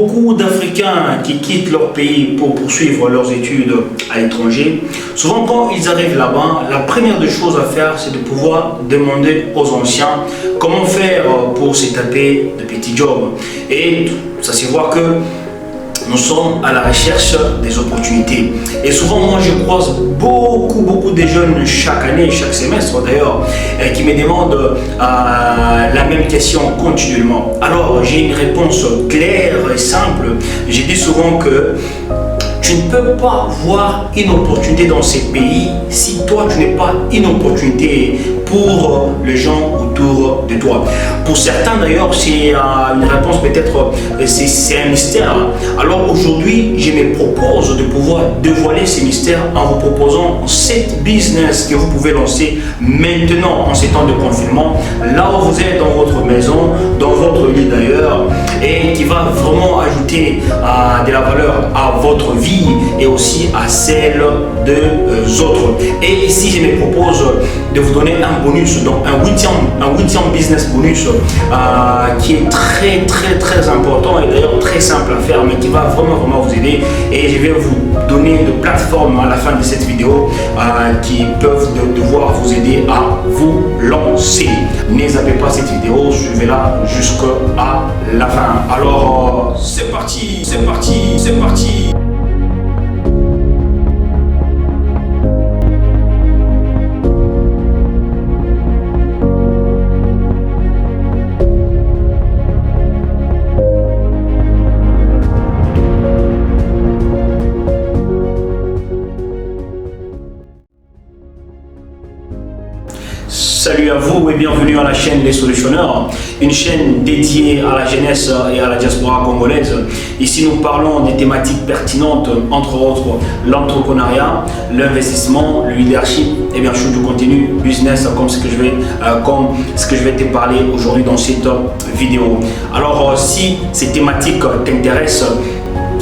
beaucoup d'Africains qui quittent leur pays pour poursuivre leurs études à l'étranger, souvent quand ils arrivent là-bas, la première des choses à faire, c'est de pouvoir demander aux anciens comment faire pour se taper de petits jobs. Et ça se voit que nous sommes à la recherche des opportunités. Et souvent, moi, je croise beaucoup de jeunes chaque année, chaque semestre d'ailleurs, qui me demandent la même question continuellement. Alors, j'ai une réponse claire et simple. J'ai dit souvent que tu ne peux pas voir une opportunité dans ces pays si toi, tu n'es pas une opportunité pour les gens autour de toi. Pour certains d'ailleurs, c'est une réponse peut-être, c'est un mystère. Alors aujourd'hui, je me propose de pouvoir dévoiler ces mystères en vous proposant 7 business que vous pouvez lancer maintenant en ces temps de confinement, là où vous êtes dans votre maison, dans votre lit d'ailleurs, et qui va vraiment ajouter de la valeur à votre vie et aussi à celle des autres. Et ici, je me propose de vous donner un bonus, donc un huitième business bonus qui est très important et d'ailleurs très simple à faire, mais qui va vraiment vous aider. Et je vais vous donner de plateformes à la fin de cette vidéo qui peuvent devoir vous aider à vous lancer. Ne zappez pas cette vidéo, suivez-la jusqu'à la fin. Alors, c'est parti. Salut à vous et bienvenue à la chaîne Les Solutionneurs, une chaîne dédiée à la jeunesse et à la diaspora congolaise. Ici, nous parlons des thématiques pertinentes, entre autres l'entrepreneuriat, l'investissement, le leadership et bien sûr du contenu business comme ce que je vais te parler aujourd'hui dans cette vidéo. Alors, si ces thématiques t'intéressent,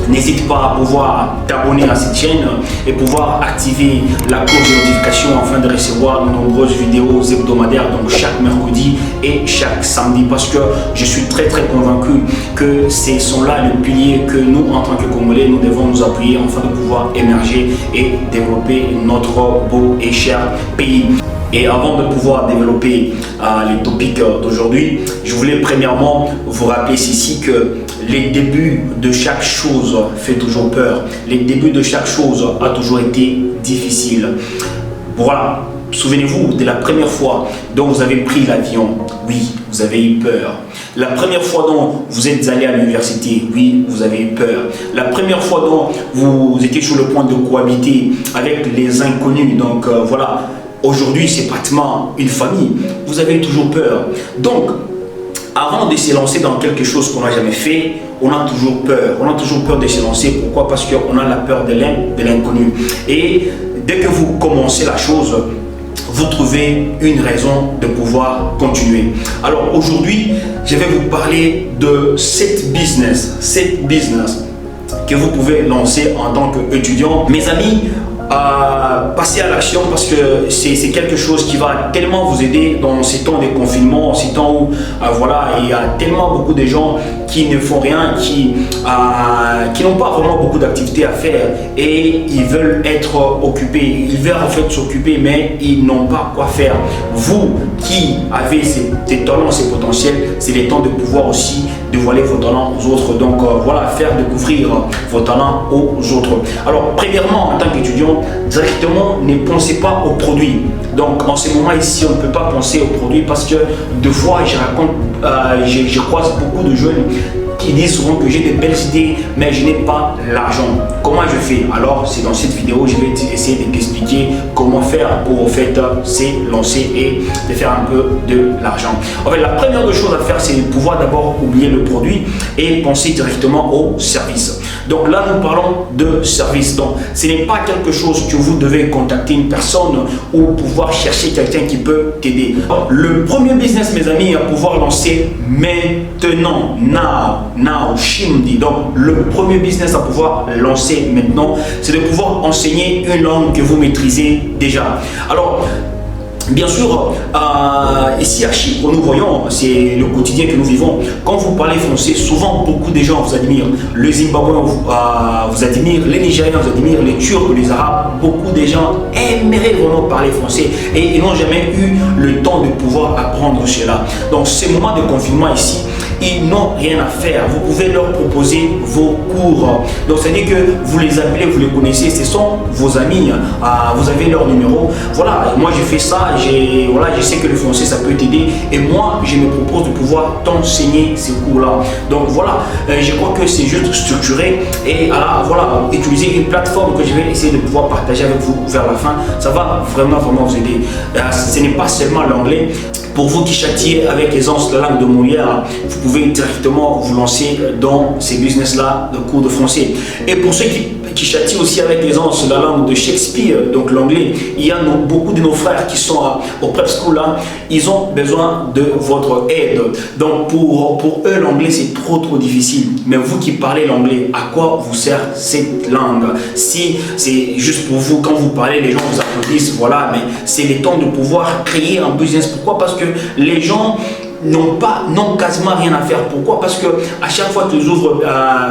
n'hésite pas à pouvoir t'abonner à cette chaîne et pouvoir activer la cloche de notification afin de recevoir de nombreuses vidéos hebdomadaires, donc chaque mercredi et chaque samedi, parce que je suis très convaincu que ce sont là les piliers que nous, en tant que Congolais, nous devons nous appuyer afin de pouvoir émerger et développer notre beau et cher pays. Et avant de pouvoir développer les topics d'aujourd'hui, je voulais premièrement vous rappeler ici que les débuts de chaque chose fait toujours peur. Les débuts de chaque chose a toujours été difficile. Voilà, souvenez-vous de la première fois dont vous avez pris l'avion. Oui, vous avez eu peur. La première fois dont vous êtes allé à l'université, oui, vous avez eu peur. La première fois dont vous étiez sur le point de cohabiter avec les inconnus, donc voilà. Aujourd'hui, c'est pratiquement une famille. Vous avez toujours peur. Donc, avant de se lancer dans quelque chose qu'on n'a jamais fait, on a toujours peur. On a toujours peur de se lancer. Pourquoi? Parce qu'on a la peur de l'inconnu. Et dès que vous commencez la chose, vous trouvez une raison de pouvoir continuer. Alors aujourd'hui, je vais vous parler de 7 business que vous pouvez lancer en tant qu'étudiant. Mes amis, passer à l'action parce que c'est quelque chose qui va tellement vous aider dans ces temps de confinement, ces temps où voilà, il y a tellement beaucoup de gens qui ne font rien, qui n'ont pas vraiment beaucoup d'activités à faire et ils veulent être occupés, ils veulent en fait s'occuper mais ils n'ont pas quoi faire. Vous qui avez ces talents, ces potentiels, c'est le temps de pouvoir aussi dévoiler vos talents aux autres. Donc voilà, faire découvrir vos talents aux autres. Alors premièrement, en tant qu'étudiant, directement, ne pensez pas aux produits. Donc en ce moment ici, on ne peut pas penser aux produits parce que deux fois, je croise beaucoup de jeunes qui disent souvent que j'ai de belles idées, mais je n'ai pas l'argent. Comment je fais? Alors, c'est dans cette vidéo, je vais essayer de t'expliquer comment faire pour en fait se lancer et de faire un peu de l'argent. En fait, la première des choses à faire, c'est de pouvoir d'abord oublier le produit et penser directement au service. Donc là, nous parlons de service. Donc, ce n'est pas quelque chose que vous devez contacter une personne ou pouvoir chercher quelqu'un qui peut t'aider. Le premier business, mes amis, à pouvoir lancer maintenant, now, Shimdi. Donc, le premier business à pouvoir lancer maintenant, c'est de pouvoir enseigner une langue que vous maîtrisez déjà. Alors, Bien sûr, ici à Chypre, nous voyons, c'est le quotidien que nous vivons. Quand vous parlez français, souvent beaucoup de gens vous admirent. Les Zimbabwéens vous admirent, les Nigériens vous admirent, les Turcs, les Arabes. Beaucoup de gens aimeraient vraiment parler français et ils n'ont jamais eu le temps de pouvoir apprendre cela. Donc, ces moments de confinement ici, ils n'ont rien à faire. Vous pouvez leur proposer vos cours. Donc, c'est-à-dire que vous les appelez, vous les connaissez, ce sont vos amis. Vous avez leur numéro. Voilà, moi j'ai fait ça. Voilà, je sais que le français ça peut t'aider et moi je me propose de pouvoir t'enseigner ces cours-là. Donc voilà, je crois que c'est juste structuré et voilà, utiliser une plateforme que je vais essayer de pouvoir partager avec vous vers la fin. Ça va vraiment vous aider. Ce n'est pas seulement l'anglais. Pour vous qui châtiez avec aisance la langue de Molière, vous pouvez directement vous lancer dans ces business-là de cours de français. Et pour ceux qui châtient aussi avec aisance la langue de Shakespeare, donc l'anglais, il y a beaucoup de nos frères qui sont au prep school là, ils ont besoin de votre aide. Donc pour eux, l'anglais c'est trop difficile. Mais vous qui parlez l'anglais, à quoi vous sert cette langue? Si c'est juste pour vous, quand vous parlez, les gens vous applaudissent, voilà, mais c'est le temps de pouvoir créer un business. Pourquoi? Parce que les gens n'ont quasiment rien à faire. Pourquoi? Parce que à chaque fois que tu ouvres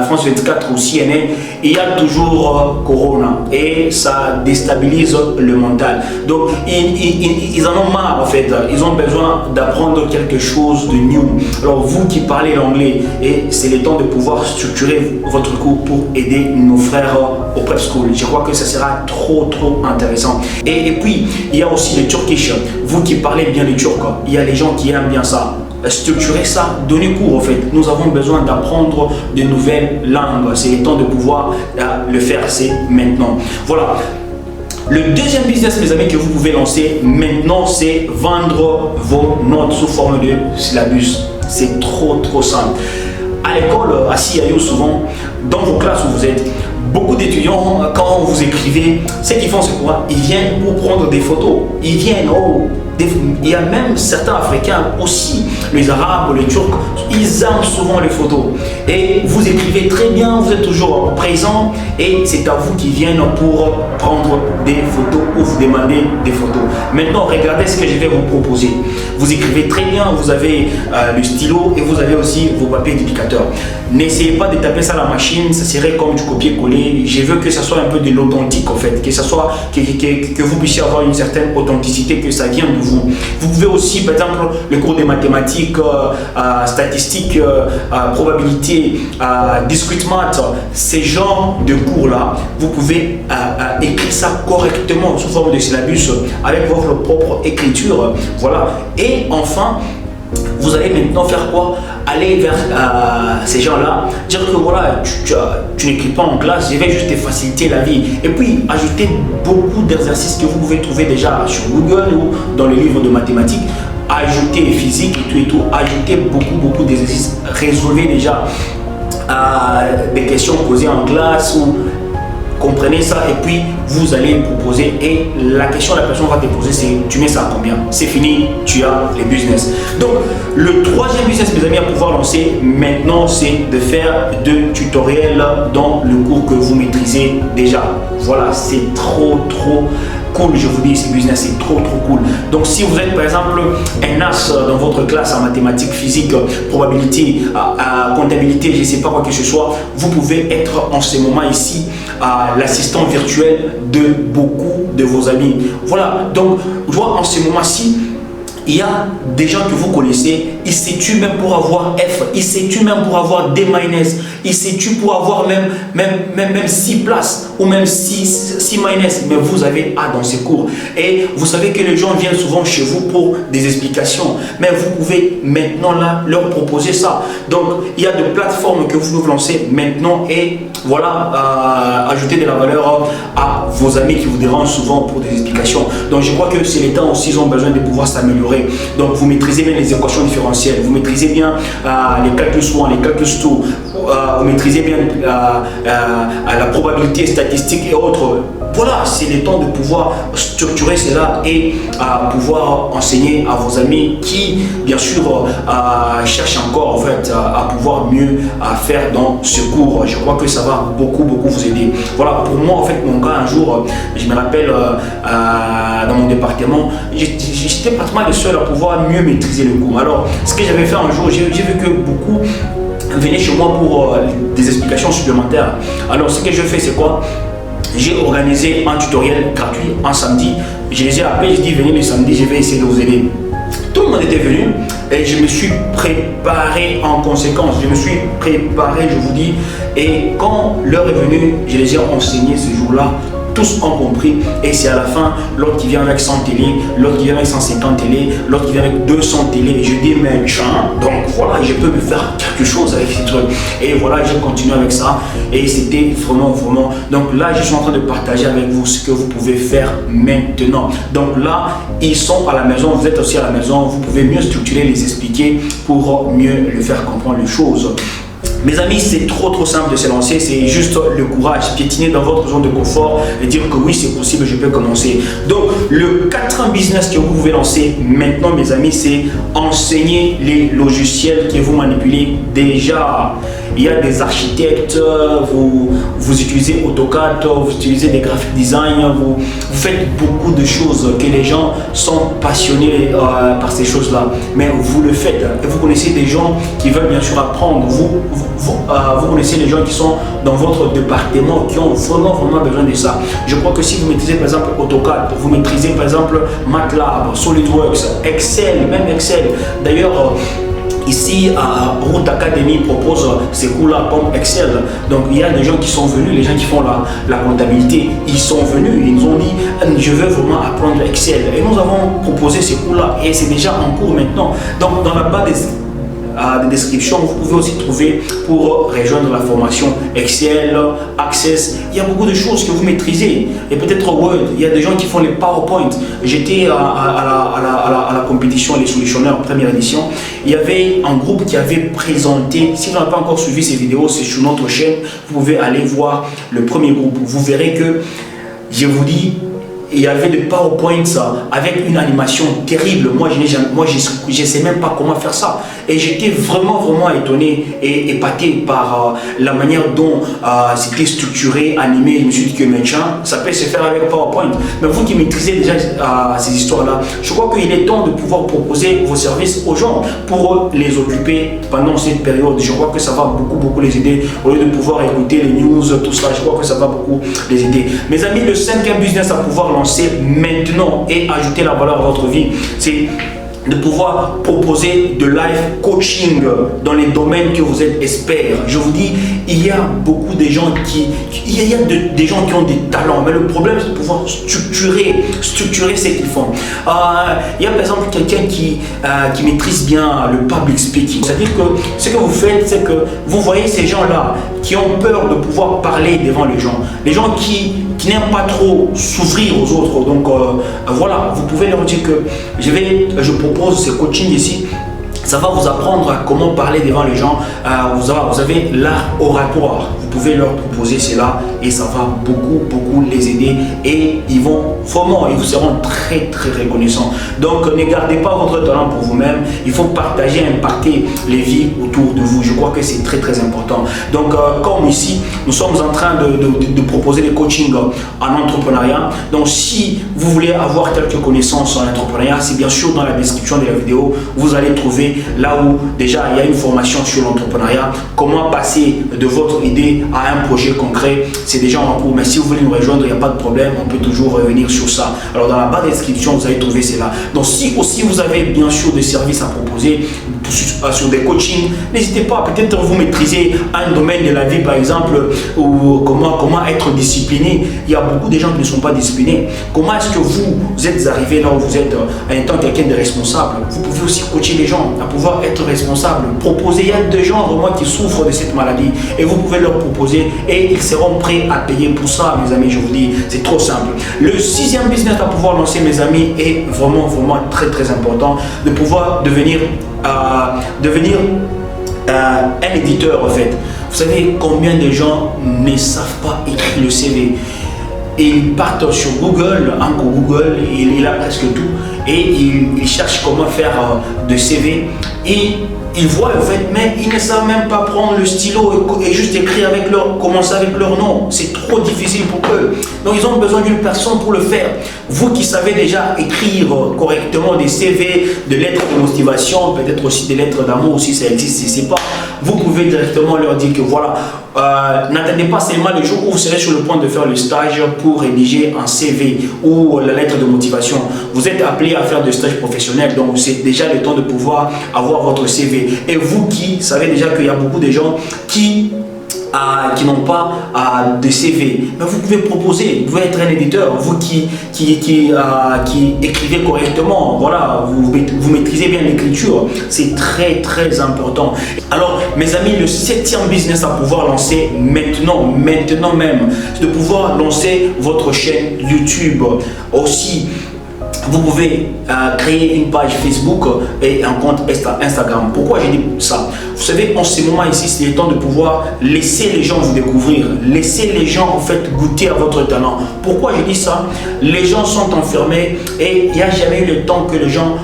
France 24 ou CNN, il y a toujours Corona et ça déstabilise le mental. Donc ils en ont marre en fait. Ils ont besoin d'apprendre quelque chose de new. Alors vous qui parlez l'anglais, et c'est le temps de pouvoir structurer votre cours pour aider nos frères au prep school. Je crois que ça sera trop intéressant. Et puis il y a aussi le turkish. Vous qui parlez bien le turc, il y a les gens qui aiment bien ça. Structurer ça, donner cours en fait. Nous avons besoin d'apprendre de nouvelles langues. C'est le temps de pouvoir le faire, c'est maintenant. Voilà. Le deuxième business, mes amis, que vous pouvez lancer maintenant, c'est vendre vos notes sous forme de syllabus. C'est trop simple. À l'école, à CIO, souvent, dans vos classes où vous êtes, beaucoup d'étudiants, quand vous écrivez, ce qu'ils font, c'est quoi? Ils viennent pour prendre des photos. Ils viennent, il y a même certains Africains aussi, les Arabes, les Turcs, ils aiment souvent les photos. Et vous écrivez très bien, vous êtes toujours présent et c'est à vous qui viennent pour prendre des photos ou vous demander des photos. Maintenant, regardez ce que je vais vous proposer. Vous écrivez très bien, vous avez le stylo et vous avez aussi vos papiers d'éducateur. N'essayez pas de taper ça à la machine, ça serait comme du copier-coller. Je veux que ça soit un peu de l'authentique en fait, que ça soit que vous puissiez avoir une certaine authenticité, que ça vient de vous. Vous pouvez aussi, par exemple, le cours de mathématiques, statistiques, probabilité, discrete math, ces genres de cours-là, vous pouvez écrire ça correctement sous forme de syllabus avec votre propre écriture. Voilà. Et enfin, vous allez maintenant faire quoi? Aller vers ces gens-là, dire que voilà, tu n'écris pas en classe, je vais juste te faciliter la vie. Et puis, ajouter beaucoup d'exercices que vous pouvez trouver déjà sur Google ou dans les livres de mathématiques. Ajouter physique et tout. Ajouter beaucoup d'exercices. Résolvez déjà des questions posées en classe ou comprenez ça et puis vous allez proposer et la question la personne va te poser c'est tu mets ça à combien? C'est fini, tu as les business. Donc le troisième business mes amis à pouvoir lancer maintenant c'est de faire de tutoriels dans le cours que vous maîtrisez déjà. Voilà, c'est trop cool, je vous dis, ce business c'est trop cool. Donc si vous êtes par exemple un as dans votre classe en mathématiques, physique, probabilité, comptabilité, je ne sais pas quoi que ce soit, vous pouvez être en ce moment ici l'assistant virtuel de beaucoup de vos amis. Voilà, donc je vois en ce moment-ci, il y a des gens que vous connaissez, ils s'étuent même pour avoir F, ils s'étuent même pour avoir D-, ils s'étuent pour avoir même 6 places ou même 6-, mais vous avez A dans ces cours. Et vous savez que les gens viennent souvent chez vous pour des explications, mais vous pouvez maintenant là leur proposer ça. Donc il y a des plateformes que vous pouvez lancer maintenant et voilà, ajouter de la valeur à vos amis qui vous dérangent souvent pour des explications. Donc je crois que c'est les temps aussi, ils ont besoin de pouvoir s'améliorer vrai. Donc vous maîtrisez bien les équations différentielles, vous maîtrisez bien les calculs swan, les calculs stow, vous maîtrisez bien la probabilité statistique et autres. Voilà, c'est le temps de pouvoir structurer cela et pouvoir enseigner à vos amis qui, bien sûr, cherchent encore en fait à pouvoir mieux faire dans ce cours. Je crois que ça va beaucoup vous aider. Voilà, pour moi en fait, mon gars, un jour, je me rappelle dans mon département, j'étais pratiquement le seul à pouvoir mieux maîtriser le cours. Alors, ce que j'avais fait un jour, j'ai vu que beaucoup venaient chez moi pour des explications supplémentaires. Alors, ce que je fais, c'est quoi? J'ai organisé un tutoriel gratuit un samedi. Je les ai appelés, je dis venez le samedi, je vais essayer de vous aider. Tout le monde était venu et je me suis préparé en conséquence. Je me suis préparé, je vous dis. Et quand l'heure est venue, je les ai enseignés ce jour-là. Tous ont compris et c'est à la fin, l'autre qui vient avec 100 télé, l'autre qui vient avec 150 télé, l'autre qui vient avec 200 télé. Je dis mais donc voilà, je peux me faire quelque chose avec ces trucs. Et voilà, j'ai continué avec ça et c'était vraiment. Donc là, je suis en train de partager avec vous ce que vous pouvez faire maintenant. Donc là, ils sont à la maison, vous êtes aussi à la maison, vous pouvez mieux structurer, les expliquer pour mieux le faire comprendre les choses. Mes amis, c'est trop simple de se lancer, c'est juste le courage, piétiner dans votre zone de confort et dire que oui, c'est possible, je peux commencer. Donc, le 4e business que vous pouvez lancer maintenant, mes amis, c'est enseigner les logiciels que vous manipulez déjà. Il y a des architectes, vous utilisez AutoCAD, vous utilisez des graphic design, vous faites beaucoup de choses que les gens sont passionnés par ces choses-là. Mais vous le faites et vous connaissez des gens qui veulent bien sûr apprendre. Vous connaissez les gens qui sont dans votre département, qui ont vraiment besoin de ça. Je crois que si vous maîtrisez par exemple AutoCAD, vous maîtrisez par exemple MATLAB, SolidWorks, Excel, même Excel. D'ailleurs, ici, Route Academy propose ces cours-là comme Excel. Donc, il y a des gens qui sont venus, les gens qui font la comptabilité, ils sont venus, ils nous ont dit « Je veux vraiment apprendre Excel ». Et nous avons proposé ces cours-là et c'est déjà en cours maintenant. Donc, dans la barre des descriptions, vous pouvez aussi trouver pour rejoindre la formation Excel, Access. Il y a beaucoup de choses que vous maîtrisez. Et peut-être Word, il y a des gens qui font les PowerPoint. J'étais à la compétition Les Solutionneurs, première édition. Il y avait un groupe qui avait présenté, si vous n'avez pas encore suivi ces vidéos, c'est sur notre chaîne, vous pouvez aller voir le premier groupe. Vous verrez que, je vous dis, il y avait des PowerPoints avec une animation terrible. Moi, je ne sais même pas comment faire ça. Et j'étais vraiment étonné et épaté par la manière dont c'était structuré, animé. Je me suis dit que maintenant, ça peut se faire avec PowerPoint. Mais vous qui maîtrisez déjà ces histoires-là, je crois qu'il est temps de pouvoir proposer vos services aux gens pour les occuper pendant cette période. Je crois que ça va beaucoup les aider. Au lieu de pouvoir écouter les news, tout ça, je crois que ça va beaucoup les aider. Mes amis, le 5e business à pouvoir lancer maintenant et ajouter la valeur à votre vie, c'est de pouvoir proposer de live coaching dans les domaines que vous êtes expert. Je vous dis, il y a beaucoup de gens des gens qui ont des talents, mais le problème c'est de pouvoir structurer ce qu'ils font. Il y a par exemple quelqu'un qui maîtrise bien le public speaking. C'est-à-dire que ce que vous faites, c'est que vous voyez ces gens-là qui ont peur de pouvoir parler devant les gens qui n'aiment pas trop s'ouvrir aux autres. Donc voilà, vous pouvez leur dire que je propose ce coaching ici. Ça va vous apprendre à comment parler devant les gens. Vous avez l'art oratoire. Vous pouvez leur proposer cela et ça va beaucoup les aider et ils vous seront très reconnaissants. Donc ne gardez pas votre talent pour vous-même. Il faut partager, impacter les vies autour de vous. Je crois que c'est très important. Donc comme ici, nous sommes en train de proposer des coachings en entrepreneuriat. Donc si vous voulez avoir quelques connaissances en entrepreneuriat, c'est bien sûr dans la description de la vidéo. Vous allez trouver là où déjà il y a une formation sur l'entrepreneuriat, comment passer de votre idée à un projet concret, c'est déjà en cours. Mais si vous voulez nous rejoindre, il n'y a pas de problème, on peut toujours revenir sur ça. Alors dans la barre de description, vous allez trouver cela. Donc si aussi vous avez bien sûr des services à proposer, sur des coachings, n'hésitez pas. Peut-être vous maîtrisez un domaine de la vie, par exemple, ou comment être discipliné. Il y a beaucoup de gens qui ne sont pas disciplinés. Comment est-ce que vous êtes arrivé là où vous êtes en étant quelqu'un de responsable? Vous pouvez aussi coacher les gens à pouvoir être responsable. Proposer, il y a des gens vraiment qui souffrent de cette maladie et vous pouvez leur proposer et ils seront prêts à payer pour ça, mes amis. Je vous dis, c'est trop simple. Le 6e business à pouvoir lancer, mes amis, est vraiment très très important, de pouvoir devenir un éditeur en fait. Vous savez combien de gens ne savent pas écrire le CV? Et ils partent sur Google, Google, il a presque tout, et ils cherchent comment faire de CV, et ils voient en fait, mais ils ne savent même pas prendre le stylo et juste écrire commencer avec leur nom. C'est trop difficile pour eux. Donc ils ont besoin d'une personne pour le faire. Vous qui savez déjà écrire correctement des CV, de lettres de motivation, peut-être aussi des lettres d'amour, si ça existe, si c'est pas, vous pouvez directement leur dire que voilà, n'attendez pas seulement le jour où vous serez sur le point de faire le stage pour rédiger un CV ou la lettre de motivation. Vous êtes appelé à faire des stages professionnels, donc c'est déjà le temps de pouvoir avoir votre CV. Et vous qui savez déjà qu'il y a beaucoup de gens qui n'ont pas de CV, mais vous pouvez proposer, vous pouvez être un éditeur, vous qui écrivez correctement, voilà, vous maîtrisez bien l'écriture, c'est très très important. Alors mes amis, le 7e business à pouvoir lancer maintenant même, c'est de pouvoir lancer votre chaîne YouTube. Aussi, vous pouvez créer une page Facebook et un compte Instagram. Pourquoi j'ai dit ça? Vous savez, en ce moment ici, c'est le temps de pouvoir laisser les gens vous découvrir, laisser les gens en fait goûter à votre talent. Pourquoi j'ai dit ça? Les gens sont enfermés et il n'y a jamais eu le temps que les gens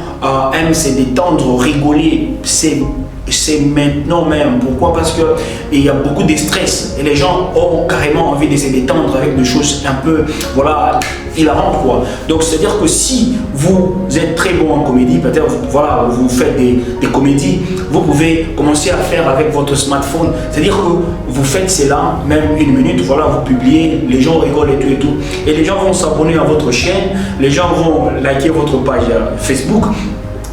aiment se détendre, rigoler. C'est maintenant même. Pourquoi? Parce qu'il y a beaucoup de stress et les gens ont carrément envie de se détendre avec des choses un peu, voilà, hilarantes quoi. Donc c'est à dire que si vous êtes très bon en comédie, peut-être voilà, vous faites des comédies, vous pouvez commencer à faire avec votre smartphone. C'est-à-dire que vous faites cela, même 1 minute, voilà, vous publiez, les gens rigolent et tout. Et les gens vont s'abonner à votre chaîne, les gens vont liker votre page Facebook.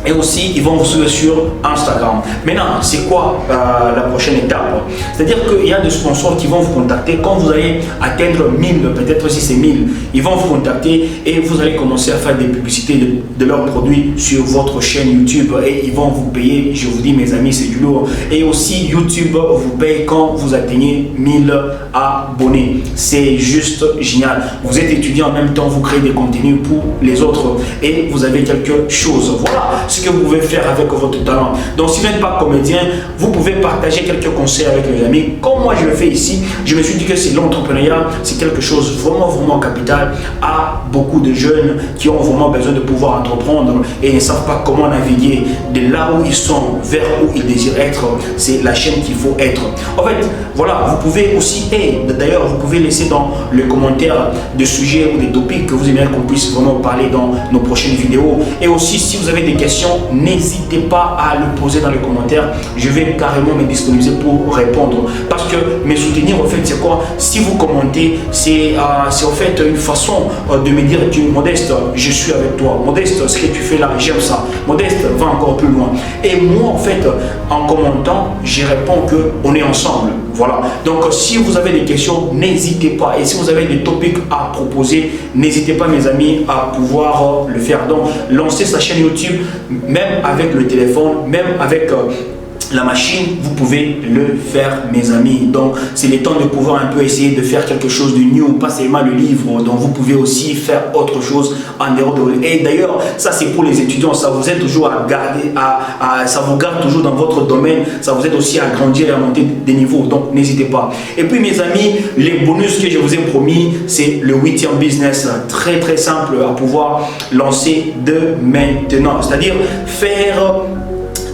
Et aussi, ils vont vous suivre sur Instagram. Maintenant, c'est quoi la prochaine étape? C'est-à-dire qu'il y a des sponsors qui vont vous contacter quand vous allez atteindre 1000, peut-être si c'est 1000. Ils vont vous contacter et vous allez commencer à faire des publicités de leurs produits sur votre chaîne YouTube. Et ils vont vous payer, je vous dis mes amis, c'est du lourd. Et aussi, YouTube vous paye quand vous atteignez 1000 abonnés. C'est juste génial. Vous êtes étudiant en même temps, vous créez des contenus pour les autres et vous avez quelque chose. Voilà ce que vous pouvez faire avec votre talent. Donc si vous n'êtes pas comédien, vous pouvez partager quelques conseils avec les amis. Comme moi je le fais ici, je me suis dit que c'est l'entrepreneuriat, c'est quelque chose vraiment capital à beaucoup de jeunes qui ont vraiment besoin de pouvoir entreprendre et ne savent pas comment naviguer de là où ils sont vers où ils désirent être. C'est la chaîne qu'il faut être. En fait, voilà, vous pouvez aussi, et d'ailleurs vous pouvez laisser dans les commentaires des sujets ou des topics que vous aimeriez qu'on puisse vraiment parler dans nos prochaines vidéos. Et aussi si vous avez des questions, n'hésitez pas à le poser dans les commentaires. Je vais carrément me disponibiliser pour répondre. Parce que me soutenir, en fait, c'est quoi? Si vous commentez, c'est en fait une façon de me dire que Modeste, je suis avec toi. Modeste, ce que tu fais là, j'aime ça. Modeste, va encore plus loin. Et moi, en fait, en commentant, je réponds qu'on est ensemble. Voilà. Donc, si vous avez des questions, n'hésitez pas. Et si vous avez des topics à proposer, n'hésitez pas, mes amis, à pouvoir le faire. Donc, lancez sa chaîne YouTube, même avec le téléphone, même avec la machine, vous pouvez le faire, mes amis. Donc c'est le temps de pouvoir un peu essayer de faire quelque chose de new, pas seulement le livre. Donc vous pouvez aussi faire autre chose en dehors de... Et d'ailleurs, ça c'est pour les étudiants, ça vous aide toujours à garder, ça vous garde toujours dans votre domaine, ça vous aide aussi à grandir et à monter des niveaux. Donc n'hésitez pas. Et puis mes amis, les bonus que je vous ai promis, c'est le 8e business, très simple à pouvoir lancer de maintenant. C'est-à-dire faire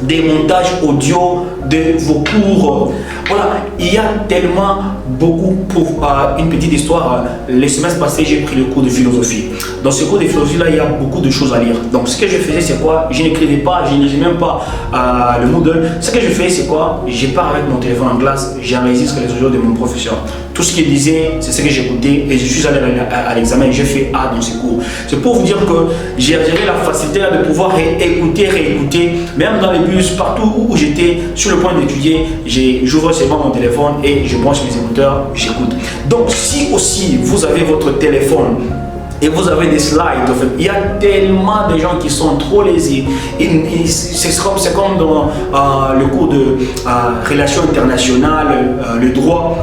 des montages audio de vos cours. Voilà, il y a tellement beaucoup pour une petite histoire. Le semestre passé, j'ai pris le cours de philosophie. Dans ce cours de philosophie-là, il y a beaucoup de choses à lire. Donc, ce que je faisais, c'est quoi? Je n'écrivais pas, je n'lisais même pas le Moodle. Ce que je fais, c'est quoi? Je pars avec mon téléphone en classe, j'enregistre les audios de mon professeur. Tout ce qu'il disait, c'est ce que j'écoutais et je suis allé à l'examen et j'ai fait A dans ce cours. C'est pour vous dire que j'ai la facilité de pouvoir réécouter, même dans les bus, partout où j'étais sur le point d'étudier, j'ouvre seulement mon téléphone et je branche mes écouteurs, j'écoute. Donc si aussi vous avez votre téléphone et vous avez des slides, en fait, il y a tellement de gens qui sont trop lésés. C'est comme dans le cours de relations internationales, le droit.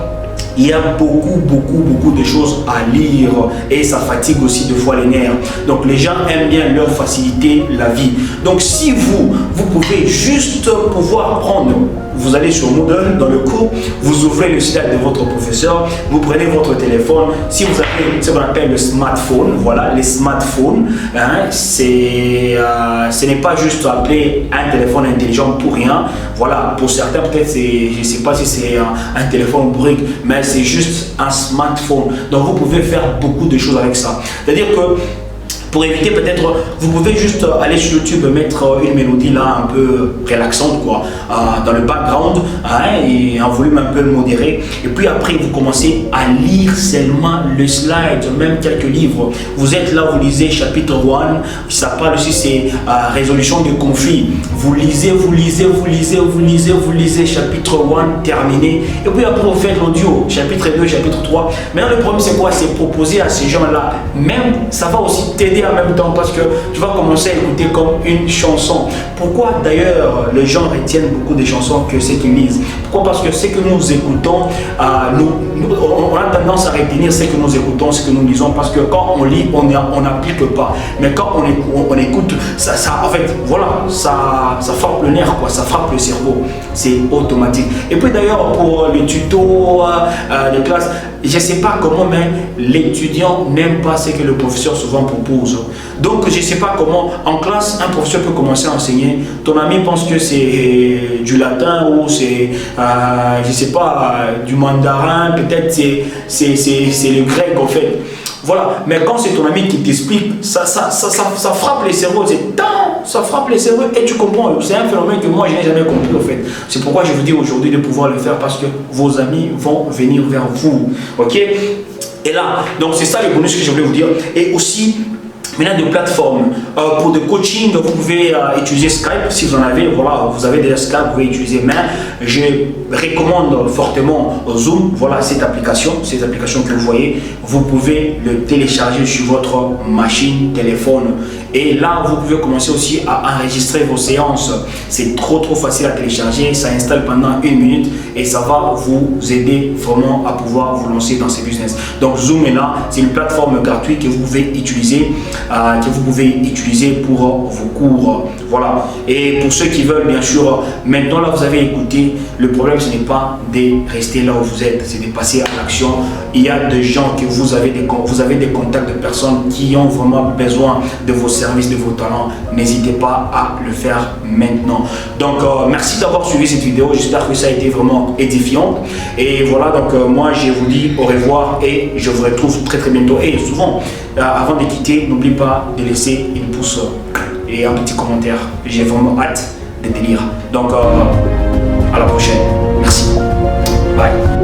Il y a beaucoup de choses à lire et ça fatigue aussi de fois les nerfs. Donc les gens aiment bien leur faciliter la vie. Donc si vous pouvez juste pouvoir prendre, vous allez sur Moodle dans le cours, vous ouvrez le slide de votre professeur, vous prenez votre téléphone. Si vous avez ce qu'on appelle le smartphone, voilà, les smartphones, hein, ce n'est pas juste appeler un téléphone intelligent pour rien. Voilà, pour certains peut-être, je ne sais pas si c'est un téléphone brique, mais c'est juste un smartphone. Donc vous pouvez faire beaucoup de choses avec ça. C'est-à-dire que pour éviter peut-être, vous pouvez juste aller sur YouTube, mettre une mélodie là un peu relaxante quoi, dans le background hein, et un volume un peu modéré. Et puis après, vous commencez à lire seulement le slide, même quelques livres. Vous êtes là, vous lisez chapitre 1, ça parle aussi, c'est résolution de conflits. Vous lisez chapitre 1 terminé. Et puis après, vous faites l'audio, chapitre 2, chapitre 3. Maintenant, le problème, c'est quoi? C'est proposer à ces gens-là. Même, ça va aussi t'aider en même temps parce que tu vas commencer à écouter comme une chanson. Pourquoi d'ailleurs les gens retiennent beaucoup de chansons que ce qu'ils lisent? Pourquoi? Parce que ce que nous écoutons, on a tendance à retenir ce que nous écoutons, ce que nous lisons, parce que quand on lit, on n'applique pas. Mais quand on écoute, ça en fait, voilà, ça frappe le nerf, quoi, ça frappe le cerveau. C'est automatique. Et puis d'ailleurs, pour les tutos, les classes, je ne sais pas comment, mais l'étudiant n'aime pas ce que le professeur souvent propose. Donc, je ne sais pas comment, en classe, un professeur peut commencer à enseigner. Ton ami pense que c'est du latin ou c'est, je ne sais pas, du mandarin, peut-être c'est le grec en fait. Voilà, mais quand c'est ton ami qui t'explique, ça frappe les cerveaux, ça frappe les cerveaux et tu comprends. C'est un phénomène que moi je n'ai jamais compris en fait. C'est pourquoi je vous dis aujourd'hui de pouvoir le faire parce que vos amis vont venir vers vous. Ok? Et là, donc c'est ça le bonus que je voulais vous dire. Et aussi, maintenant de plateformes. Pour de coaching, vous pouvez utiliser Skype si vous en avez. Voilà, vous avez déjà Skype, vous pouvez utiliser. Mais je recommande fortement Zoom. Voilà cette application que vous voyez. Vous pouvez le télécharger sur votre machine, téléphone. Et là, vous pouvez commencer aussi à enregistrer vos séances. C'est trop facile à télécharger. Ça installe pendant 1 minute et ça va vous aider vraiment à pouvoir vous lancer dans ces business. Donc Zoom est là. C'est une plateforme gratuite que vous pouvez utiliser. Pour vos cours. Voilà. Et pour ceux qui veulent, bien sûr, maintenant là vous avez écouté, le problème ce n'est pas de rester là où vous êtes, c'est de passer à l'action. Il y a des gens que vous avez des contacts de personnes qui ont vraiment besoin de vos services, de vos talents. N'hésitez pas à le faire maintenant. Donc merci d'avoir suivi cette vidéo, j'espère que ça a été vraiment édifiant. Et voilà, donc moi je vous dis au revoir et je vous retrouve très bientôt. Et souvent, avant de quitter, n'oublie pas de laisser une pouce et un petit commentaire. J'ai vraiment hâte de te lire. Donc à la prochaine. Merci. Bye.